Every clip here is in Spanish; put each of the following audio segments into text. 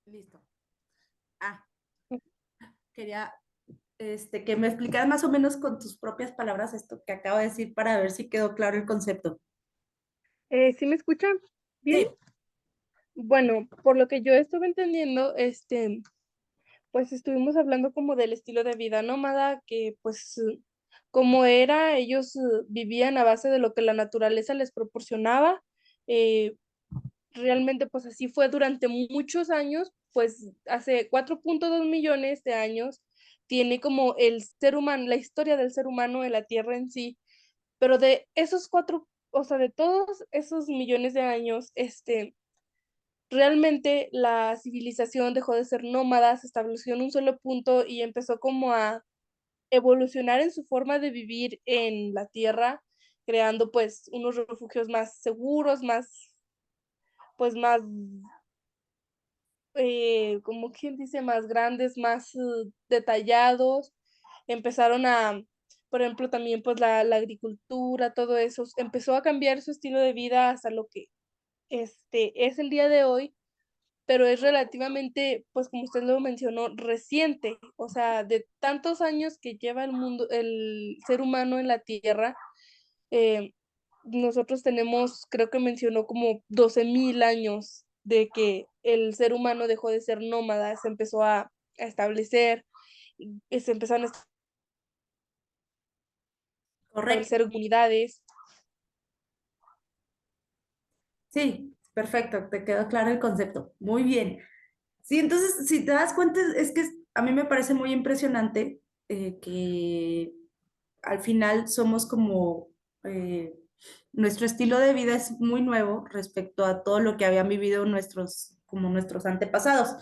Listo. Ah, quería que me explicaras más o menos con tus propias palabras esto que acabo de decir para ver si quedó claro el concepto. ¿Sí me escuchan bien? Sí, Bueno, por lo que yo estuve entendiendo, pues estuvimos hablando como del estilo de vida nómada, que pues como era, ellos vivían a base de lo que la naturaleza les proporcionaba. eh, Realmente pues así fue durante muchos años, pues hace 4,2 millones de años tiene como el ser humano, la historia del ser humano en la Tierra en sí, pero de esos cuatro, o sea, de todos esos millones de años, realmente la civilización dejó de ser nómada, se estableció en un solo punto y empezó como a evolucionar en su forma de vivir en la Tierra, creando pues unos refugios más seguros, más, pues más, como quien dice, más grandes, más detallados. Empezaron a, por ejemplo, también pues la agricultura, todo eso, empezó a cambiar su estilo de vida hasta lo que es el día de hoy, pero es relativamente, pues como usted lo mencionó, reciente, o sea, de tantos años que lleva el mundo, el ser humano en la Tierra, eh, nosotros tenemos, creo que mencionó como 12,000 años de que el ser humano dejó de ser nómada, se empezó a establecer, se empezaron a correcto. establecer comunidades. Sí, perfecto, te quedó claro el concepto. Muy bien. Sí, entonces, si te das cuenta, a mí me parece muy impresionante que al final somos como, nuestro estilo de vida es muy nuevo respecto a todo lo que habían vivido como nuestros antepasados.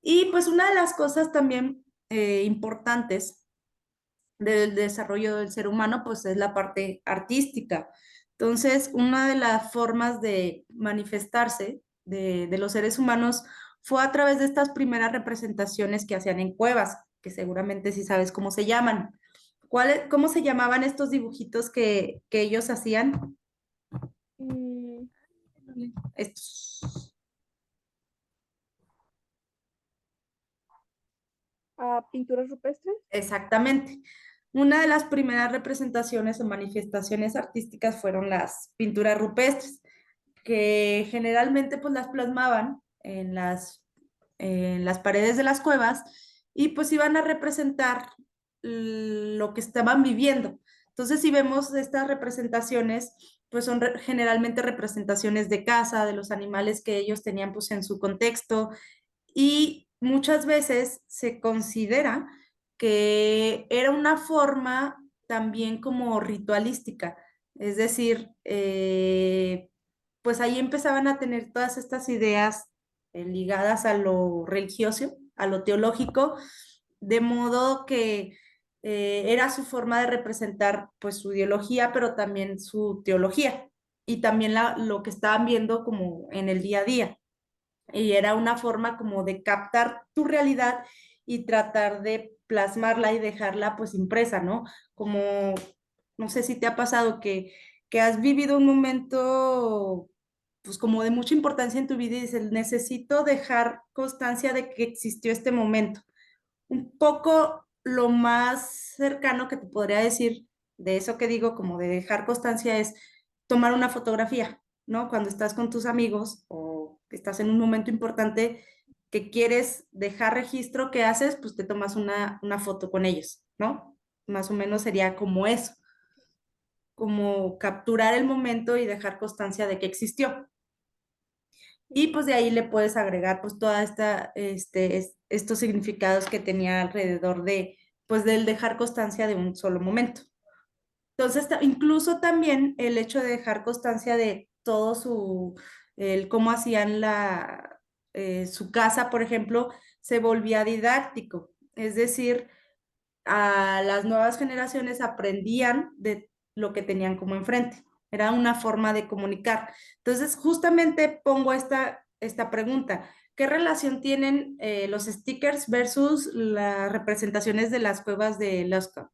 Y pues una de las cosas también importantes del desarrollo del ser humano, pues es la parte artística. Entonces, una de las formas de manifestarse de los seres humanos fue a través de estas primeras representaciones que hacían en cuevas, que seguramente sí sabes cómo se llaman. ¿Cómo se llamaban estos dibujitos que ellos hacían? mm, Estos. a pinturas rupestres. Exactamente. Una de las primeras representaciones o manifestaciones artísticas fueron las pinturas rupestres, que generalmente pues las plasmaban en las paredes de las cuevas y pues iban a representar lo que estaban viviendo. Entonces, si vemos estas representaciones, pues son generalmente representaciones de caza, de los animales que ellos tenían pues en su contexto, y muchas veces se considera que era una forma también como ritualística, es decir, pues ahí empezaban a tener todas estas ideas ligadas a lo religioso, a lo teológico, de modo que era su forma de representar pues su ideología, pero también su teología y también lo que estaban viendo como en el día a día, y era una forma como de captar tu realidad y tratar de plasmarla y dejarla pues impresa, ¿no? Como, no sé si te ha pasado que has vivido un momento pues como de mucha importancia en tu vida y dices, necesito dejar constancia de que existió este momento. Un poco lo más cercano que te podría decir de eso que digo, como de dejar constancia, es tomar una fotografía, ¿no? Cuando estás con tus amigos o estás en un momento importante que quieres dejar registro, ¿qué haces? Pues te tomas una foto con ellos, ¿no? Más o menos sería como eso, como capturar el momento y dejar constancia de que existió. Y pues de ahí le puedes agregar pues toda estos significados que tenía alrededor de, pues del dejar constancia de un solo momento. Entonces, incluso también el hecho de dejar constancia de todo el cómo hacían su casa, por ejemplo, se volvía didáctico. Es decir, a las nuevas generaciones aprendían de lo que tenían como enfrente. Era una forma de comunicar. Entonces, justamente pongo esta pregunta. ¿Qué relación tienen los stickers versus las representaciones de las cuevas de Lascaux?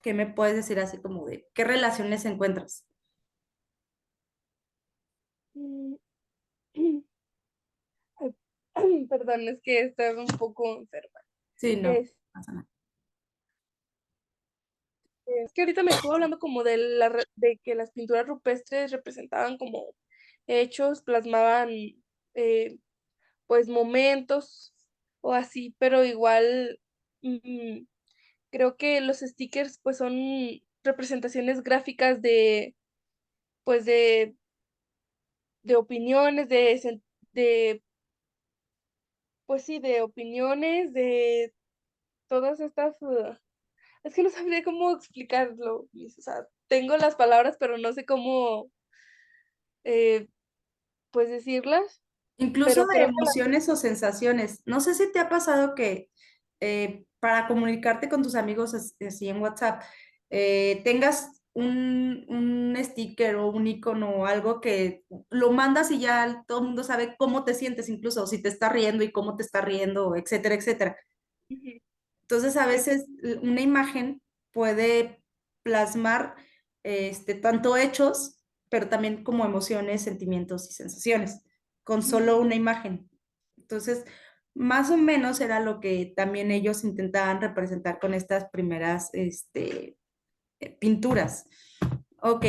¿Qué me puedes decir así como de qué relaciones encuentras? Mm, Perdón, es que estoy un poco enferma. Sí, no Es, pasa nada. es que ahorita me estuvo hablando como de, de que las pinturas rupestres representaban como hechos, plasmaban eh, pues momentos o así, pero igual mm, creo que los stickers pues son representaciones gráficas de pues de opiniones, de pues sí, de opiniones, de todas estas, es que no sabría cómo explicarlo, Liz, o sea, tengo las palabras, pero no sé cómo, eh, pues decirlas, Incluso pero de creo que las, emociones o sensaciones. No sé si te ha pasado que para comunicarte con tus amigos así en WhatsApp, tengas un sticker o un icono o algo que lo mandas y ya todo el mundo sabe cómo te sientes, incluso si te está riendo y cómo te está riendo, etcétera, etcétera. ujú, Entonces, a creo que veces una imagen puede plasmar tanto hechos, pero también como emociones, sentimientos y sensaciones, con solo ujú. una imagen. Entonces, más o menos era lo que también ellos intentaban representar con estas primeras pinturas. Ok.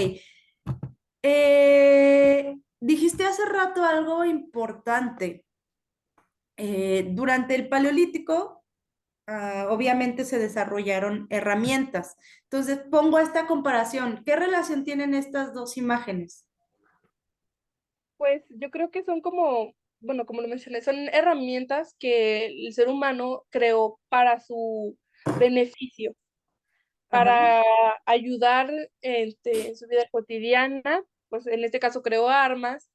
Dijiste hace rato algo importante. Durante el Paleolítico, obviamente se desarrollaron herramientas. Entonces, pongo esta comparación. ¿Qué relación tienen estas dos imágenes? Pues yo creo que son como, bueno, como lo mencioné, son herramientas que el ser humano creó para su beneficio, Ajá. para ayudar en su vida cotidiana, pues en este caso creó armas,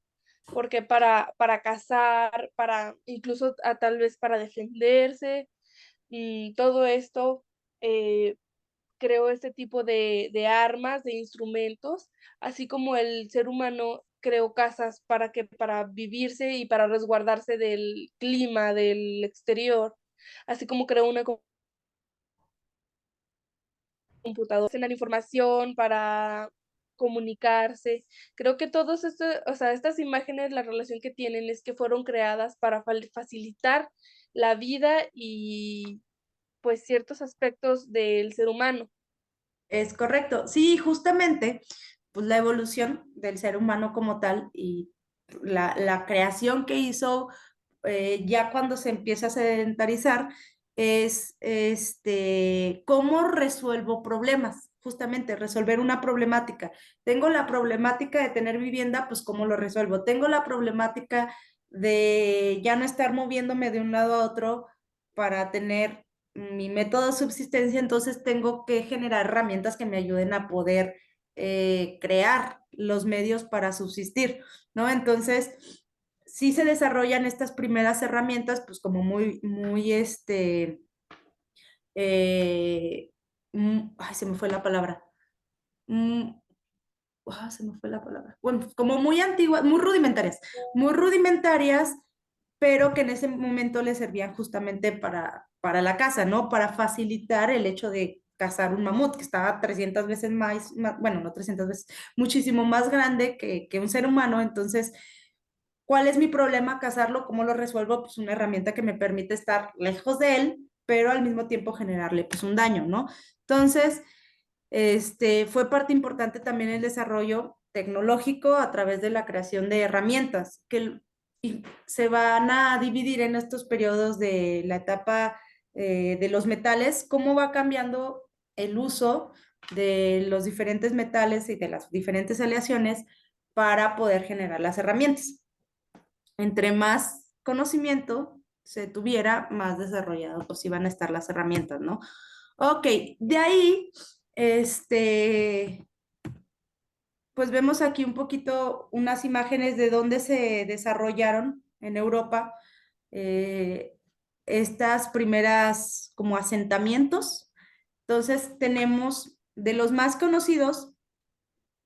porque para cazar, para incluso tal vez para defenderse, y todo esto eh, creó este tipo de armas, de instrumentos, así como el ser humano creó casas para vivirse y para resguardarse del clima, del exterior, así como creó una computadora, tener información para comunicarse. Creo que todos estos, o sea, estas imágenes, la relación que tienen es que fueron creadas para facilitar la vida y pues ciertos aspectos del ser humano. Es correcto. Sí, justamente, pues la evolución del ser humano como tal y la creación que hizo ya cuando se empieza a sedentarizar es cómo resuelvo problemas, justamente resolver una problemática. Tengo la problemática de tener vivienda, pues cómo lo resuelvo. Tengo la problemática de ya no estar moviéndome de un lado a otro para tener mi método de subsistencia, entonces tengo que generar herramientas que me ayuden a poder crear los medios para subsistir, ¿no? Entonces, sí se desarrollan estas primeras herramientas, pues como muy, ay, se me fue la palabra. Mm, se me fue la palabra. Bueno, pues, como muy antiguas, muy rudimentarias, pero que en ese momento le servían justamente para la caza, ¿no? Para facilitar el hecho de cazar un mamut que estaba 300 veces bueno, no 300 veces, muchísimo más grande que un ser humano. Entonces, ¿cuál es mi problema cazarlo? ¿Cómo lo resuelvo? Pues una herramienta que me permite estar lejos de él, pero al mismo tiempo generarle pues un daño, ¿no? Entonces, fue parte importante también el desarrollo tecnológico a través de la creación de herramientas y se van a dividir en estos periodos de la etapa de los metales, cómo va cambiando el uso de los diferentes metales y de las diferentes aleaciones para poder generar las herramientas. Entre más conocimiento se tuviera, más desarrollado pues iban a estar las herramientas, ¿no? Ok, de ahí, este, pues vemos aquí un poquito unas imágenes de dónde se desarrollaron en Europa eh, estas primeras como asentamientos. Entonces tenemos de los más conocidos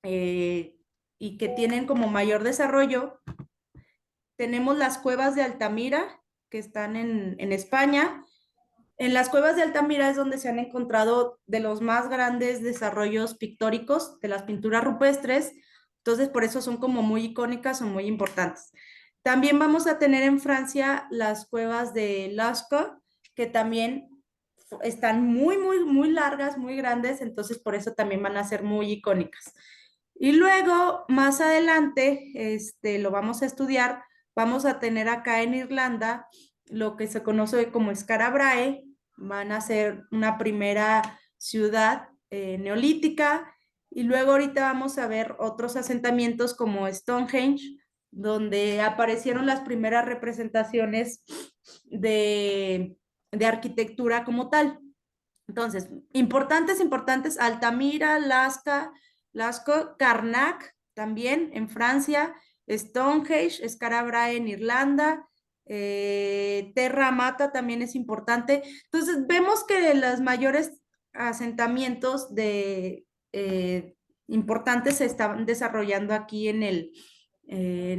y que tienen como mayor desarrollo, tenemos las cuevas de Altamira, que están en España. En las cuevas de Altamira es donde se han encontrado de los más grandes desarrollos pictóricos de las pinturas rupestres, entonces por eso son como muy icónicas o muy importantes. También vamos a tener en Francia las cuevas de Lascaux, que también están muy largas, muy grandes, entonces por eso también van a ser muy icónicas. Y luego, más adelante, lo vamos a estudiar, vamos a tener acá en Irlanda lo que se conoce como Skara Brae, van a ser una primera ciudad neolítica, y luego ahorita vamos a ver otros asentamientos como Stonehenge, donde aparecieron las primeras representaciones de, de arquitectura como tal. Entonces, importantes, Altamira, Lascaux, Karnak, también en Francia, Stonehenge, Skara Brae en Irlanda, Terra Mata también es importante. Entonces, vemos que los mayores asentamientos importantes se estaban desarrollando aquí en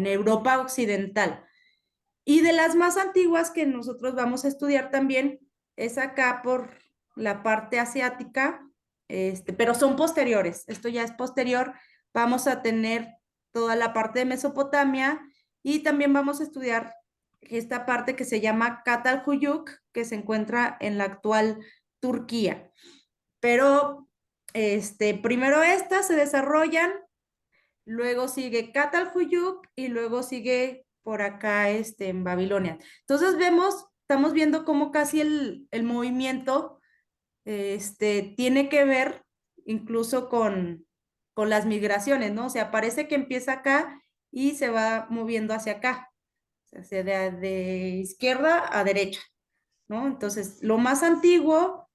Europa Occidental. Y de las más antiguas que nosotros vamos a estudiar también es acá por la parte asiática, pero son posteriores. Esto ya es posterior. Vamos a tener toda la parte de Mesopotamia y también vamos a estudiar esta parte que se llama Catalhuyuk, que se encuentra en la actual Turquía. Pero primero estas se desarrollan, luego sigue Catalhuyuk y luego sigue por acá en Babilonia. Entonces estamos viendo cómo casi el movimiento tiene que ver incluso con las migraciones, ¿no? O sea, parece que empieza acá y se va moviendo hacia acá, o sea, de izquierda a derecha, ¿no? Entonces, lo más antiguo,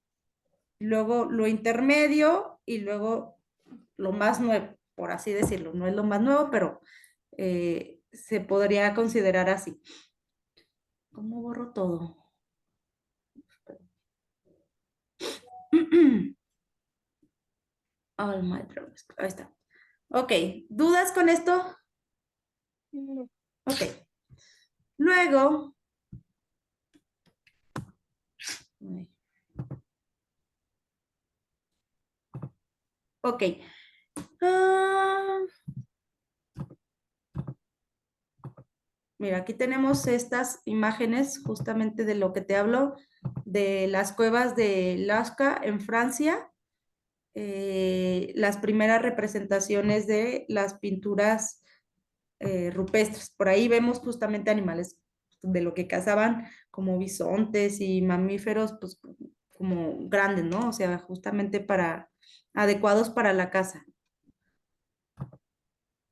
luego lo intermedio y luego lo más nuevo, por así decirlo. No es lo más nuevo, pero se podría considerar así. ¿Cómo borro todo? All my progress. Ahí está. Ok, ¿dudas con esto? No. Ok. Luego, ok. Ah, mira, aquí tenemos estas imágenes justamente de lo que te hablo, de las cuevas de Lascaux en Francia, las primeras representaciones de las pinturas rupestres. Por ahí vemos justamente animales de lo que cazaban, como bisontes y mamíferos, pues como grandes, ¿no? O sea, justamente adecuados para la caza.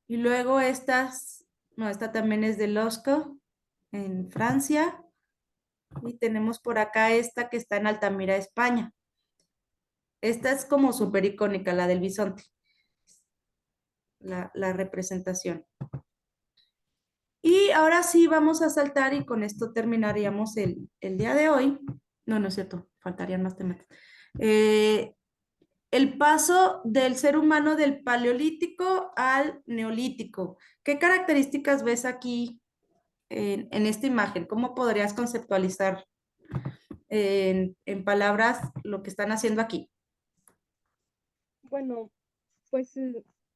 Y luego no, esta también es de Lascaux, en Francia. Y tenemos por acá esta que está en Altamira, España. Esta es como súper icónica, la del bisonte, la representación. Y ahora sí vamos a saltar y con esto terminaríamos el día de hoy. No, no es cierto, faltarían más temas. Eh, el paso del ser humano del paleolítico al neolítico. ¿Qué características ves aquí en esta imagen? ¿Cómo podrías conceptualizar en palabras lo que están haciendo aquí? Bueno, pues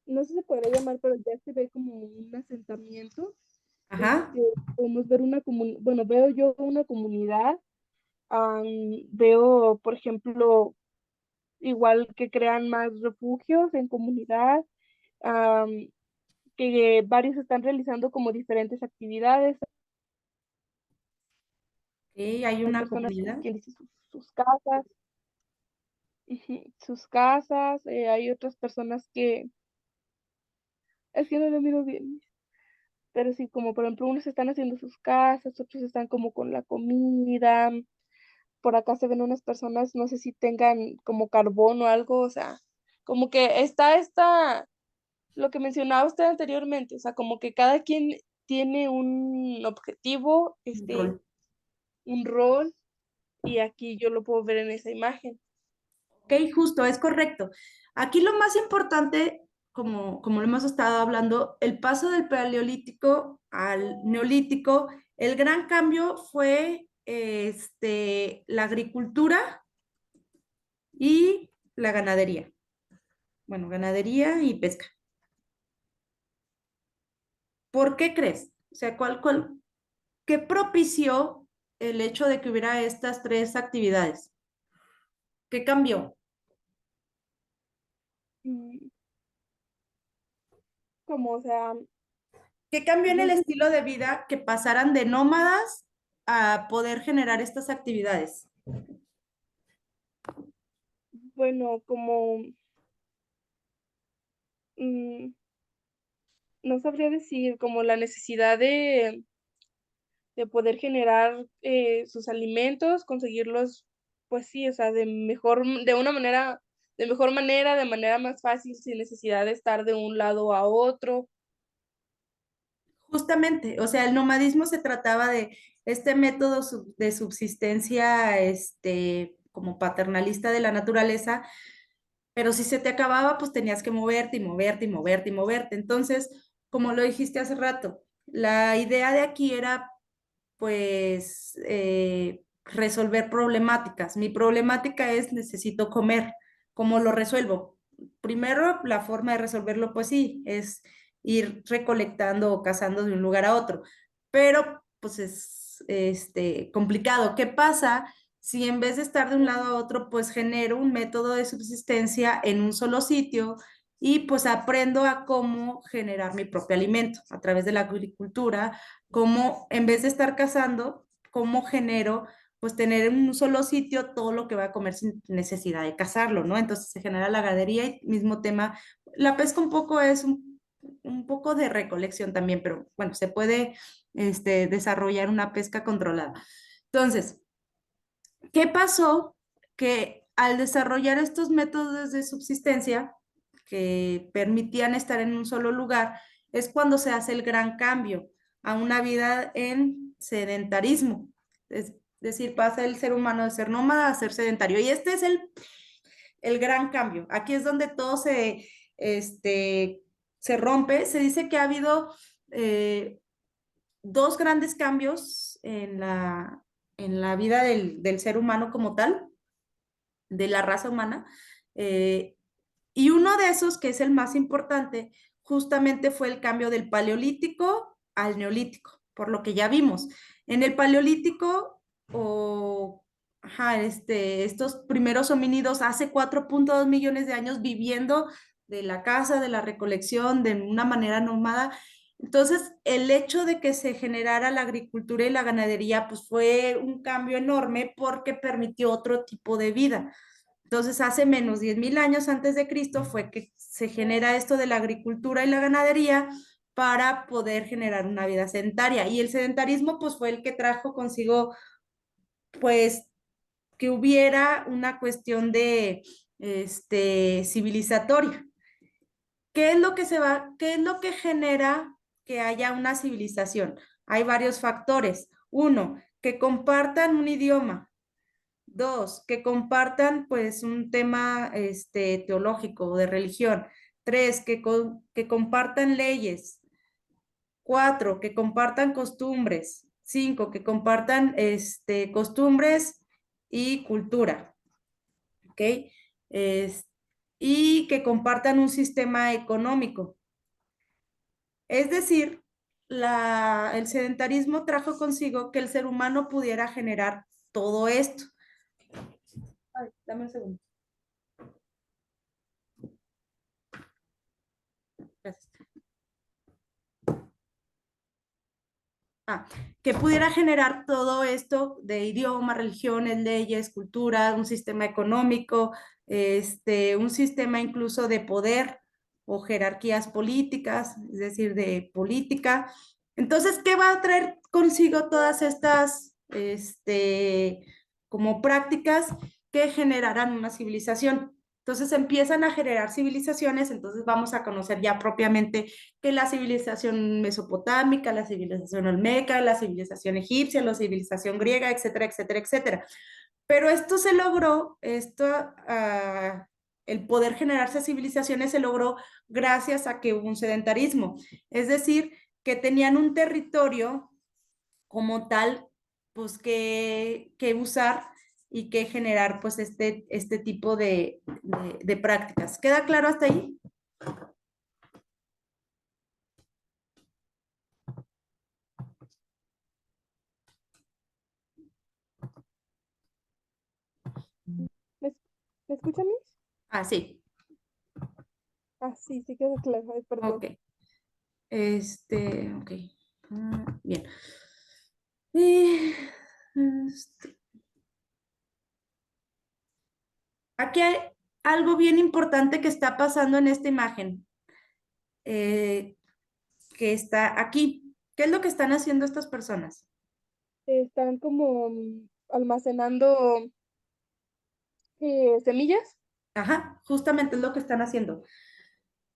no sé si se podría llamar, pero ya se ve como un asentamiento. Ajá. Podemos ver bueno, veo yo una comunidad, veo, por ejemplo, igual que crean más refugios en comunidad, am, que varios están realizando como diferentes actividades. Ok, hay Hay una personas como comunidad. quien dice sus casas, ujú, sus casas, hay otras personas que, es que no lo miro bien, pero sí, como por ejemplo, unos están haciendo sus casas, otros están como con la comida. Por acá se ven unas personas, no sé si tengan como carbón o algo, o sea, como que lo que mencionaba usted anteriormente, o sea, como que cada quien tiene un objetivo, Un rol. un rol, y aquí yo lo puedo ver en esa imagen. Ok, justo, es correcto. Aquí lo más importante, como lo hemos estado hablando, el paso del paleolítico al neolítico, el gran cambio fue la agricultura y la ganadería. Bueno, ganadería y pesca. ¿Por qué crees? O sea, ¿qué propició el hecho de que hubiera estas tres actividades? ¿Qué cambió? Mm, Como, o sea, ¿Qué cambió en el yo, estilo de vida que pasaran de nómadas a poder generar estas actividades? bueno, como, mm, no sabría decir, como la necesidad de poder generar sus alimentos, conseguirlos, pues sí, o sea, de una manera, de manera más fácil, sin necesidad de estar de un lado a otro. Justamente, o sea, el nomadismo se trataba de este método de subsistencia, como paternalista de la naturaleza, pero si se te acababa, pues tenías que moverte y moverte y moverte y moverte. Entonces, como lo dijiste hace rato, la idea de aquí era, pues, resolver problemáticas. Mi problemática es necesito comer. ¿Cómo lo resuelvo? Primero, la forma de resolverlo, pues sí, es ir recolectando o cazando de un lugar a otro, pero pues es complicado. ¿Qué pasa si en vez de estar de un lado a otro, pues genero un método de subsistencia en un solo sitio y pues aprendo a cómo generar mi propio alimento a través de la agricultura, cómo en vez de estar cazando, cómo genero pues tener en un solo sitio todo lo que va a comer sin necesidad de cazarlo, ¿no? Entonces se genera la ganadería y mismo tema, la pesca un poco es un poco de recolección también, pero bueno, se puede desarrollar una pesca controlada. Entonces, ¿qué pasó? Que al desarrollar estos métodos de subsistencia que permitían estar en un solo lugar, es cuando se hace el gran cambio a una vida en sedentarismo. Es decir, pasa el ser humano de ser nómada a ser sedentario. Y este es el gran cambio. Aquí es donde todo se rompe. Se dice que ha habido dos grandes cambios en la vida del ser humano como tal, de la raza humana. eh, y uno de esos, que es el más importante, justamente fue el cambio del paleolítico al neolítico, por lo que ya vimos. En el paleolítico, estos primeros homínidos hace 4.2 millones de años viviendo de la caza, de la recolección, de una manera nómada. Entonces, el hecho de que se generara la agricultura y la ganadería, pues fue un cambio enorme porque permitió otro tipo de vida. Entonces, hace menos 10.000 años antes de Cristo fue que se genera esto de la agricultura y la ganadería para poder generar una vida sedentaria. Y el sedentarismo, pues, fue el que trajo consigo, pues, que hubiera una cuestión de, civilizatoria. ¿Qué es lo que genera que haya una civilización? Hay varios factores. Uno, que compartan un idioma. Dos, que compartan pues un tema teológico o de religión. Tres, que compartan leyes. Cuatro, que compartan costumbres. Cinco, que compartan costumbres y cultura. ¿Ok? Es- y que compartan un sistema económico. Es decir, el sedentarismo trajo consigo que el ser humano pudiera generar todo esto. Ay, dame un segundo. Gracias. Que pudiera generar todo esto de idioma, religiones, leyes, cultura, un sistema económico, un sistema incluso de poder o jerarquías políticas, es decir, de política. Entonces, ¿qué va a traer consigo todas estas, como prácticas que generarán una civilización? Entonces empiezan a generar civilizaciones, entonces vamos a conocer ya propiamente que la civilización mesopotámica, la civilización olmeca, la civilización egipcia, la civilización griega, etcétera, etcétera, etcétera. Pero esto se logró, el poder generarse civilizaciones se logró gracias a que hubo un sedentarismo, es decir, que tenían un territorio como tal, pues que usar y que generar pues este tipo de prácticas. ¿Queda claro hasta ahí? ¿Me escuchan, Miss? Ah, sí, Ah, sí, sí quedó claro. Ay, perdón. ok. Ok. Bien. Y, este, aquí hay algo bien importante que está pasando en esta imagen, eh, que está aquí. ¿Qué es lo que están haciendo estas personas? Están como almacenando semillas. Ajá, justamente es lo que están haciendo.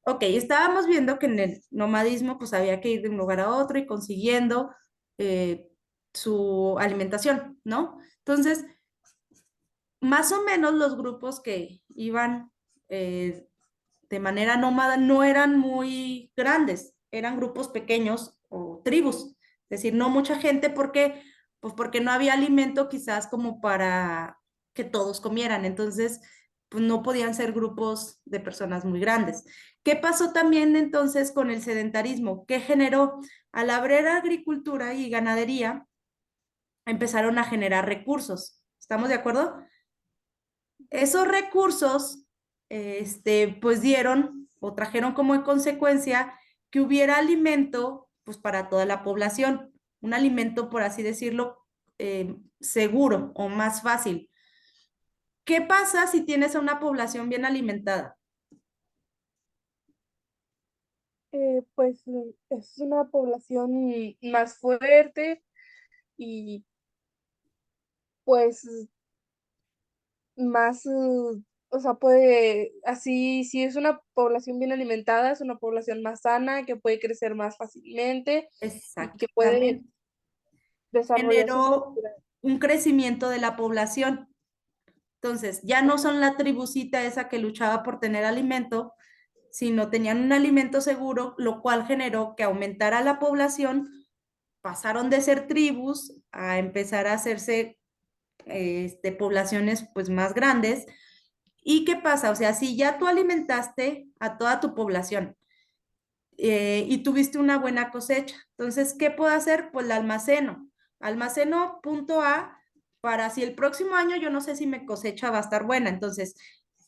Ok, estábamos viendo que en el nomadismo pues había que ir de un lugar a otro y consiguiendo eh, su alimentación, ¿no? Entonces, más o menos los grupos que iban eh, de manera nómada no eran muy grandes, eran grupos pequeños o tribus, es decir, no mucha gente porque, pues porque no había alimento quizás como para que todos comieran, entonces pues no podían ser grupos de personas muy grandes. ¿Qué pasó también entonces con el sedentarismo? ¿Qué generó? Al haber agricultura y ganadería, empezaron a generar recursos. ¿Estamos de acuerdo? Esos recursos, pues dieron o trajeron como consecuencia que hubiera alimento, pues para toda la población, un alimento, por así decirlo, seguro o más fácil. ¿Qué pasa si tienes a una población bien alimentada? Pues es una población más fuerte y pues más, o sea, puede, así, si es una población bien alimentada, es una población más sana, que puede crecer más fácilmente y que puede Exactamente. desarrollar sus Generó habilidades. un crecimiento de la población. Entonces, ya no son la tribucita esa que luchaba por tener alimento, sino tenían un alimento seguro, lo cual generó que aumentara la población, pasaron de ser tribus a empezar a hacerse poblaciones pues más grandes. ¿Y qué pasa? O sea, si ya tú alimentaste a toda tu población y tuviste una buena cosecha, entonces, ¿qué puedo hacer? Pues la almaceno. Almaceno punto A para si el próximo año yo no sé si mi cosecha va a estar buena. Entonces,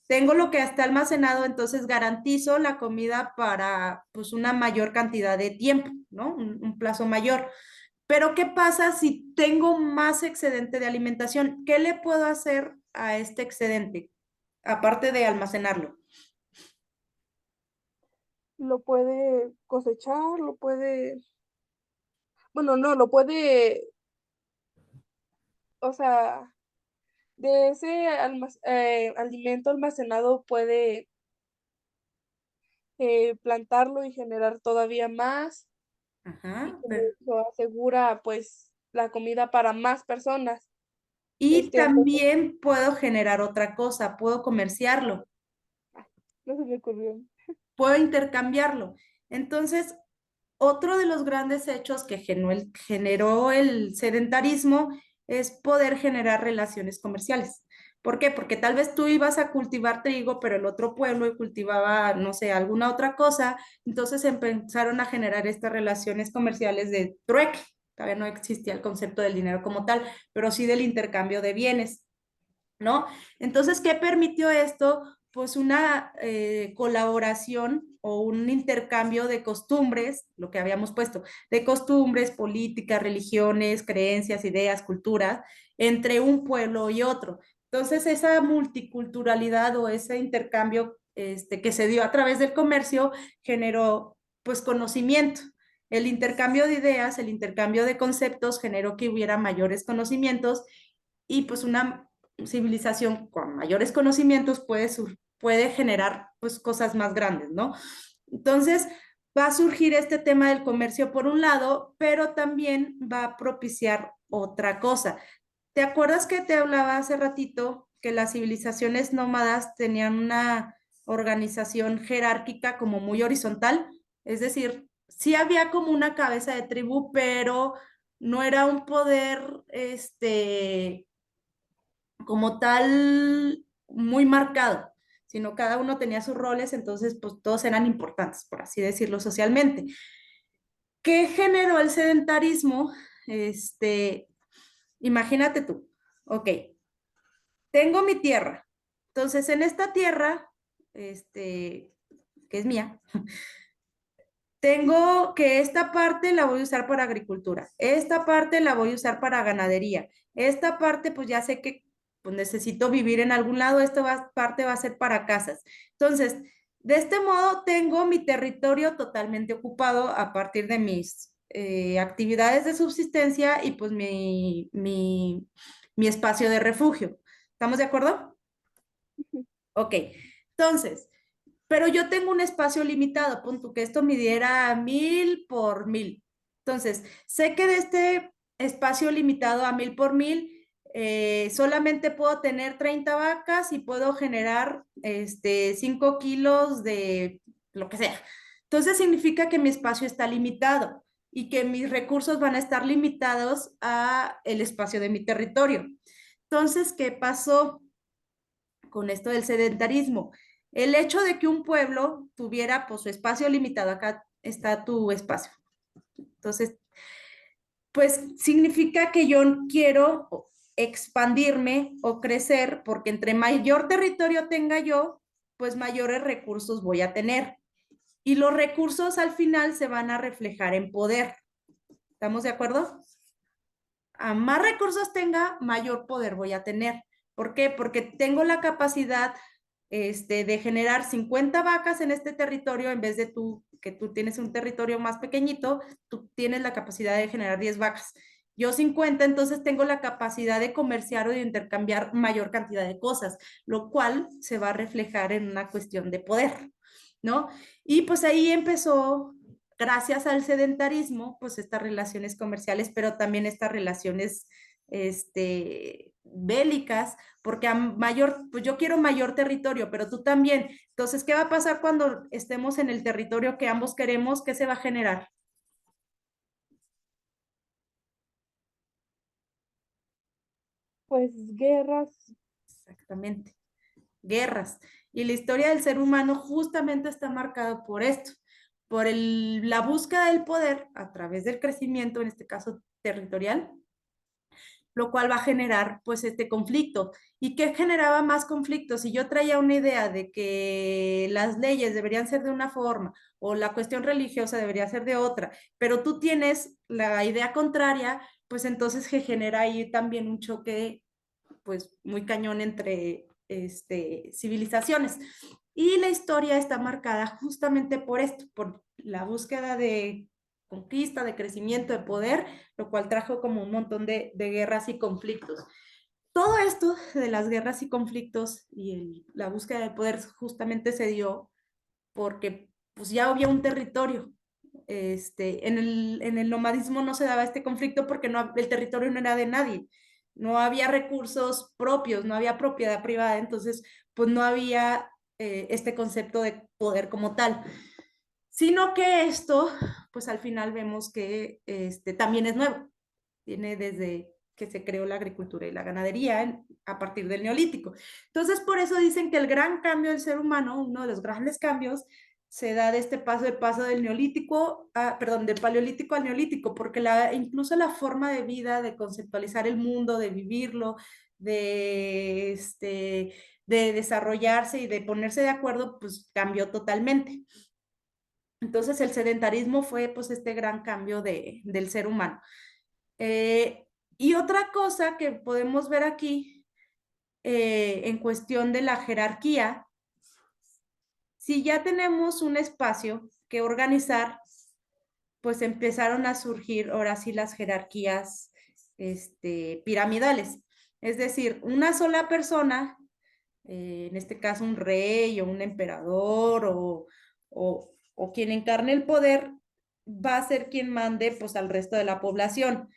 tengo lo que está almacenado, entonces garantizo la comida para pues una mayor cantidad de tiempo, ¿no? Un plazo mayor. Pero ¿qué pasa si tengo más excedente de alimentación? ¿Qué le puedo hacer a este excedente? Aparte de almacenarlo. Lo puede cosechar, lo puede, bueno, no, lo puede, o sea, de ese alimento almacenado puede plantarlo y generar todavía más y Ajá. como eso asegura pues la comida para más personas. Y Entonces, también puedo generar otra cosa, puedo comerciarlo, no se me ocurrió. puedo intercambiarlo. Entonces, otro de los grandes hechos que generó el sedentarismo es poder generar relaciones comerciales. ¿Por qué? Porque tal vez tú ibas a cultivar trigo, pero el otro pueblo cultivaba, no sé, alguna otra cosa. Entonces empezaron a generar estas relaciones comerciales de trueque. Todavía no existía el concepto del dinero como tal, pero sí del intercambio de bienes. ¿No? Entonces, ¿qué permitió esto? Pues una colaboración o un intercambio de costumbres, lo que habíamos puesto, de costumbres, políticas, religiones, creencias, ideas, culturas, entre un pueblo y otro. Entonces, esa multiculturalidad o ese intercambio que se dio a través del comercio generó pues conocimiento. El intercambio de ideas, el intercambio de conceptos generó que hubiera mayores conocimientos y pues una civilización con mayores conocimientos puede generar pues cosas más grandes, ¿no? Entonces va a surgir este tema del comercio por un lado, pero también va a propiciar otra cosa. ¿Te acuerdas que te hablaba hace ratito que las civilizaciones nómadas tenían una organización jerárquica como muy horizontal? Es decir, sí había como una cabeza de tribu, pero no era un poder, como tal muy marcado, sino cada uno tenía sus roles, entonces pues todos eran importantes, por así decirlo socialmente. ¿Qué generó el sedentarismo? Imagínate tú, ok, tengo mi tierra, Entonces, en esta tierra, que es mía, tengo que esta parte la voy a usar para agricultura, esta parte la voy a usar para ganadería, esta parte pues ya sé que pues, necesito vivir en algún lado, parte va a ser para casas. Entonces, de este modo tengo mi territorio totalmente ocupado a partir de mis actividades de subsistencia y pues mi espacio de refugio. ¿Estamos de acuerdo? Ok, entonces, pero yo tengo un espacio limitado, punto que esto midiera 1000 por 1000. Entonces, sé que de este espacio limitado a 1000 por 1000, solamente puedo tener 30 vacas y puedo generar 5 kilos de lo que sea. Entonces, significa que mi espacio está limitado y que mis recursos van a estar limitados a el espacio de mi territorio. Entonces, ¿qué pasó con esto del sedentarismo? El hecho de que un pueblo tuviera pues, su espacio limitado, acá está tu espacio. Entonces, pues significa que yo quiero expandirme o crecer, porque entre mayor territorio tenga yo, pues mayores recursos voy a tener. Y los recursos al final se van a reflejar en poder. ¿Estamos de acuerdo? A más recursos tenga, mayor poder voy a tener. ¿Por qué? Porque tengo la capacidad de generar 50 vacas en este territorio en vez de que tú tienes un territorio más pequeñito, tú tienes la capacidad de generar 10 vacas. Yo 50, entonces tengo la capacidad de comerciar o de intercambiar mayor cantidad de cosas, lo cual se va a reflejar en una cuestión de poder, ¿no? Y pues ahí empezó, gracias al sedentarismo, pues estas relaciones comerciales, pero también estas relaciones bélicas, porque a mayor, pues yo quiero mayor territorio, pero tú también. Entonces, ¿qué va a pasar cuando estemos en el territorio que ambos queremos? ¿Qué se va a generar? Pues guerras. Exactamente, guerras. Y la historia del ser humano justamente está marcada por esto, por la búsqueda del poder a través del crecimiento, en este caso territorial, lo cual va a generar pues este conflicto. ¿Y qué generaba más conflictos? Si yo traía una idea de que las leyes deberían ser de una forma o la cuestión religiosa debería ser de otra, pero tú tienes la idea contraria, pues entonces se genera ahí también un choque pues muy cañón entre civilizaciones. Y la historia está marcada justamente por esto, por la búsqueda de conquista, de crecimiento, de poder, lo cual trajo como un montón de guerras y conflictos. Todo esto de las guerras y conflictos y la búsqueda de poder justamente se dio porque pues ya había un territorio. En el nomadismo no se daba este conflicto porque el territorio no era de nadie, no había recursos propios, no había propiedad privada, entonces pues no había este concepto de poder como tal, sino que esto, pues al final vemos que también es nuevo, tiene desde que se creó la agricultura y la ganadería a partir del neolítico. Entonces, por eso dicen que el gran cambio del ser humano, uno de los grandes cambios, se da de este paso del neolítico, perdón, del paleolítico al neolítico, porque incluso la forma de vida, de conceptualizar el mundo, de vivirlo, de desarrollarse y de ponerse de acuerdo, pues cambió totalmente. Entonces el sedentarismo fue pues este gran cambio del ser humano. Y otra cosa que podemos ver aquí en cuestión de la jerarquía, si ya tenemos un espacio que organizar, pues empezaron a surgir ahora sí las jerarquías piramidales. Es decir, una sola persona, en este caso un rey o un emperador o quien encarne el poder, va a ser quien mande pues al resto de la población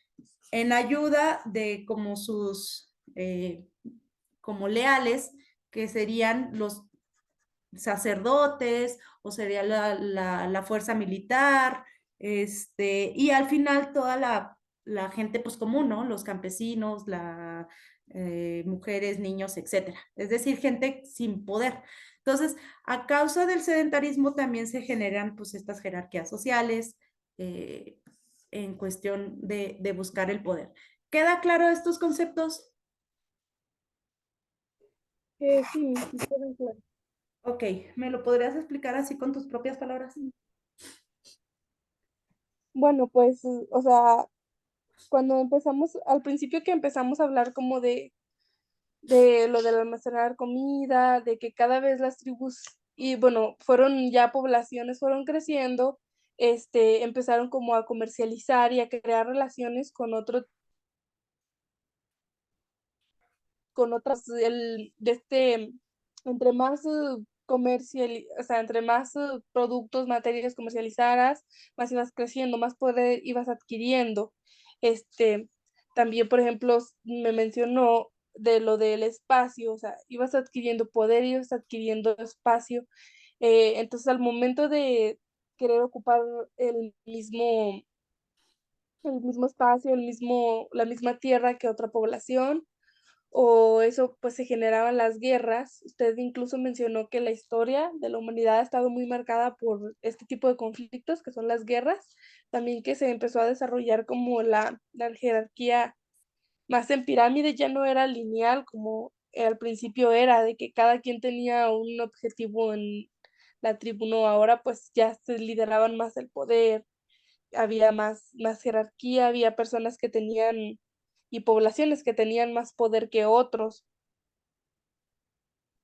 en ayuda de como sus como leales, que serían los sacerdotes o sería la fuerza militar, y al final toda la gente pues común, ¿no? Los campesinos, mujeres, niños, etcétera. Es decir, gente sin poder. Entonces, a causa del sedentarismo también se generan pues estas jerarquías sociales en cuestión de buscar el poder. ¿Queda claro estos conceptos? Sí, puede ser. Ok, ¿me lo podrías explicar así con tus propias palabras? Bueno, pues, o sea, cuando empezamos, al principio que empezamos a hablar como de lo del almacenar comida, de que cada vez las tribus, y bueno, fueron ya poblaciones, fueron creciendo, empezaron como a comercializar y a crear relaciones con otras, entre más o sea, entre más productos, materias comercializadas, más ibas creciendo, más poder ibas adquiriendo. Este, también, por ejemplo, me mencionó de lo del espacio, o sea, ibas adquiriendo poder, ibas adquiriendo espacio. Entonces, al momento de querer ocupar el mismo, el mismo espacio, la misma tierra que otra población, o eso pues se generaban las guerras. Usted incluso mencionó que la historia de la humanidad ha estado muy marcada por este tipo de conflictos que son las guerras, también que se empezó a desarrollar como la jerarquía más en pirámide, ya no era lineal como al principio era, de que cada quien tenía un objetivo en la tribu, no, ahora pues ya se lideraban más el poder, había más jerarquía, había personas que tenían y poblaciones que tenían más poder que otros.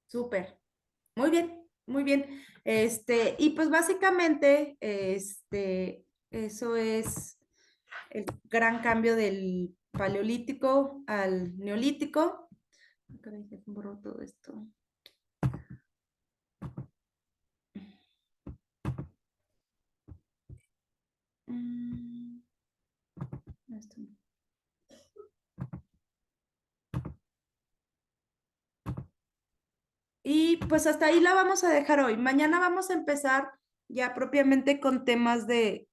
Súper. Muy bien, muy bien. Y pues básicamente, eso es el gran cambio del paleolítico al neolítico. Caray, ya se borró todo esto. Mm, esto no. Y pues hasta ahí la vamos a dejar hoy. Mañana vamos a empezar ya propiamente con temas de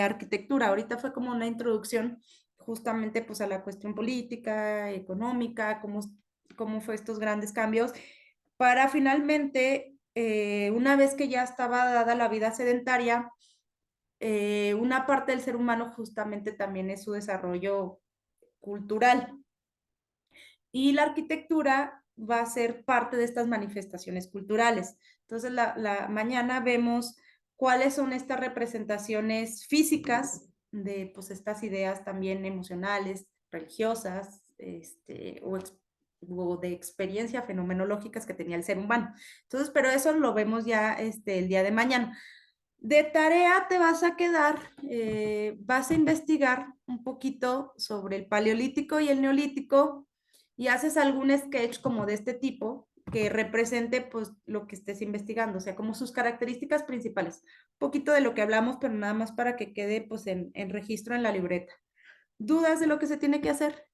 arquitectura. Ahorita fue como una introducción justamente pues a la cuestión política, económica, cómo fue estos grandes cambios, para finalmente, una vez que ya estaba dada la vida sedentaria, una parte del ser humano justamente también es su desarrollo cultural. Y la arquitectura va a ser parte de estas manifestaciones culturales. Entonces, mañana vemos cuáles son estas representaciones físicas de pues, estas ideas también emocionales, religiosas, o de experiencia fenomenológicas que tenía el ser humano. Entonces, pero eso lo vemos ya el día de mañana. De tarea te vas a quedar, vas a investigar un poquito sobre el paleolítico y el neolítico y haces algún sketch como de este tipo que represente pues lo que estés investigando, o sea, como sus características principales. Un poquito de lo que hablamos, pero nada más para que quede pues en registro en la libreta. ¿Dudas de lo que se tiene que hacer?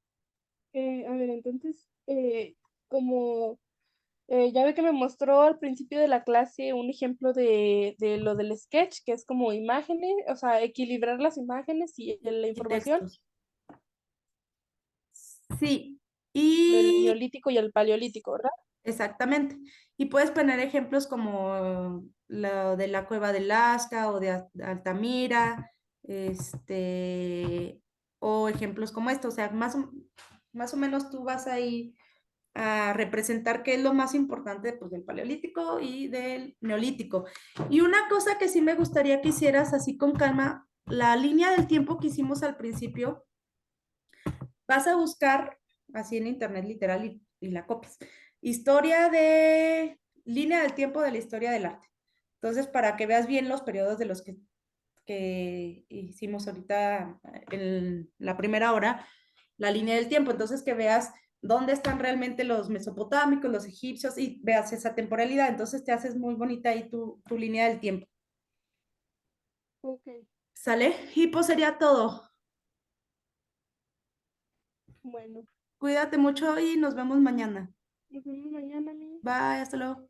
A ver, entonces, como ya ve que me mostró al principio de la clase un ejemplo de lo del sketch, que es como imágenes, o sea, equilibrar las imágenes y la Y información textos. Sí, del y neolítico y el paleolítico, ¿verdad? exactamente. Y puedes poner ejemplos como lo de la cueva de Lasca o de Altamira, o ejemplos como esto. O sea, más o menos tú vas ahí a representar qué es lo más importante pues, del paleolítico y del neolítico. Y una cosa que sí me gustaría que hicieras así con calma, la línea del tiempo que hicimos al principio, vas a buscar así en internet literal y la copias. Historia de línea del tiempo de la historia del arte. Entonces, para que veas bien los periodos de los que hicimos ahorita en la primera hora, la línea del tiempo. Entonces, que veas dónde están realmente los mesopotámicos, los egipcios y veas esa temporalidad. Entonces, te haces muy bonita ahí tu línea del tiempo. Ok, ¿Sale? Y pues sería todo. bueno, Cuídate mucho y nos vemos mañana. nos vemos mañana, mi. Bye, hasta luego.